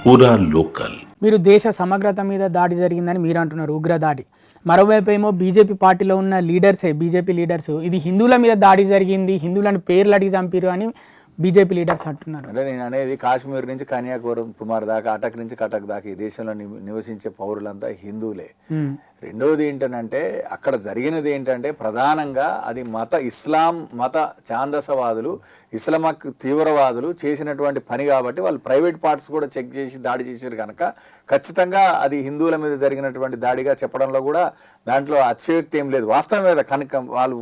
పూరా లోకల్. మీరు దేశ సమగ్రత మీద దాడి జరిగిందని మీరు అంటున్నారు, ఉగ్రదాడి. మరోవైపు ఏమో బీజేపీ పార్టీలో ఉన్న బీజేపీ లీడర్స్ ఇది హిందువుల మీద దాడి జరిగింది, హిందువులను పేర్లు అడిగి చంపిరు అని బీజేపీ లీడర్స్ అంటున్నారు. అంటే నేను అనేది కాశ్మీర్ నుంచి కన్యాకుమారి దాకా, అటక్ నుంచి కటక్ దాకా ఈ దేశంలో నివసించే పౌరులంతా హిందువులే. రెండవది ఏంటంటే అక్కడ జరిగినది ఏంటంటే ప్రధానంగా అది ఇస్లాం మత ఛాందసవాదులు, ఇస్లామిక్ తీవ్రవాదులు చేసినటువంటి పని కాబట్టి వాళ్ళు ప్రైవేట్ పార్ట్స్ కూడా చెక్ చేసి దాడి చేశారు కనుక ఖచ్చితంగా అది హిందువుల మీద జరిగినటువంటి దాడిగా చెప్పడంలో కూడా దాంట్లో అతిశయోక్తి ఏం లేదు. వాస్తవం మీద కనుక వాళ్ళు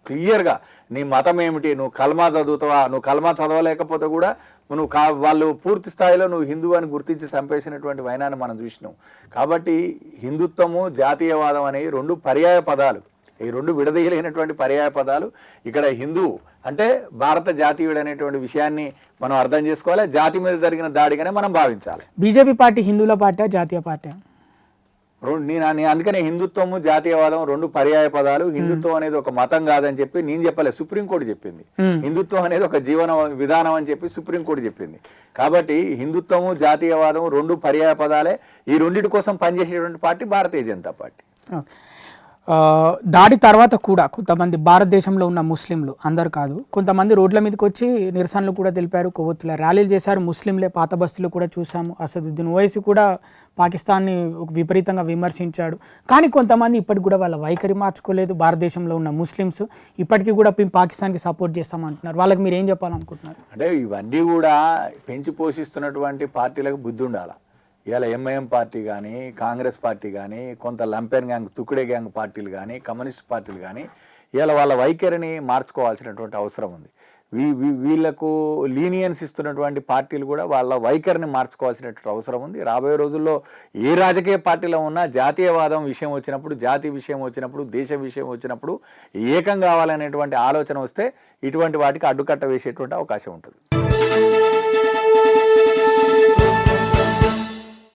క్లియర్గా నీ మతం ఏమిటి, నువ్వు కల్మా చదువుతావా, నువ్వు కల్మా చదవలేకపోతే కూడా నువ్వు వాళ్ళు పూర్తి స్థాయిలో నువ్వు హిందువు అని గుర్తించి చంపేసినటువంటి వైనాన్ని మనం చూసినాం. కాబట్టి హిందుత్వము జాతీయవాదం అనేవి రెండు పర్యాయ పదాలు, ఈ రెండు విడదీయలేనటువంటి పర్యాయ పదాలు. ఇక్కడ హిందువు అంటే భారత జాతీయుడు అనేటువంటి విషయాన్ని మనం అర్థం చేసుకోవాలి. జాతి మీద జరిగిన దాడిగానే మనం భావించాలి. బీజేపీ పార్టీ హిందువుల పార్టీ, జాతీయ పార్టీ? నేను అందుకనే హిందుత్వము జాతీయవాదం రెండు పర్యాయ పదాలు. హిందుత్వం అనేది ఒక మతం కాదని చెప్పి నేను చెప్పలేదు, సుప్రీంకోర్టు చెప్పింది. హిందుత్వం అనేది ఒక జీవన విధానం అని చెప్పి సుప్రీంకోర్టు చెప్పింది. కాబట్టి హిందుత్వము జాతీయవాదం రెండు పర్యాయ పదాలే. ఈ రెండింటి కోసం పనిచేసేటువంటి పార్టీ భారతీయ జనతా పార్టీ. దాడి తర్వాత కూడా కొంతమంది భారతదేశంలో ఉన్న ముస్లింలు, అందరు కాదు, కొంతమంది రోడ్ల మీదకి వచ్చి నిరసనలు కూడా తెలిపారు, కొవ్వొత్తుల ర్యాలీలు చేశారు. ముస్లింలే పాత బస్తీలు కూడా చూసాము. అసదుద్దీన్ ఓవైసీ కూడా పాకిస్తాన్ని విపరీతంగా విమర్శించాడు. కానీ కొంతమంది ఇప్పటికి కూడా వాళ్ళ వైఖరి మార్చుకోలేదు. భారతదేశంలో ఉన్న ముస్లిమ్స్ ఇప్పటికీ కూడా పాకిస్తాన్కి సపోర్ట్ చేస్తామంటున్నారు. వాళ్ళకి మీరు ఏం చెప్పాలనుకుంటున్నారు? అంటే ఇవన్నీ కూడా పెంచి పోషిస్తున్నటువంటి పార్టీలకు బుద్ధి ఉండాలి. ఇవాళ ఎంఐఎం పార్టీ కానీ, కాంగ్రెస్ పార్టీ కానీ, కొంత లంపెన్ గ్యాంగ్, తుకుడే గ్యాంగ్ పార్టీలు కానీ, కమ్యూనిస్ట్ పార్టీలు కానీ ఇవాళ వాళ్ళ వైఖరిని మార్చుకోవాల్సినటువంటి అవసరం ఉంది. వీళ్లకు లీనియన్స్ ఇస్తున్నటువంటి పార్టీలు కూడా వాళ్ళ వైఖరిని మార్చుకోవాల్సినటువంటి అవసరం ఉంది. రాబోయే రోజుల్లో ఏ రాజకీయ పార్టీలో ఉన్నా జాతీయవాదం విషయం వచ్చినప్పుడు, జాతి విషయం వచ్చినప్పుడు, దేశం విషయం వచ్చినప్పుడు ఏకం కావాలనేటువంటి ఆలోచన వస్తే ఇటువంటి వాటికి అడ్డుకట్ట వేసేటువంటి అవకాశం ఉంటుంది.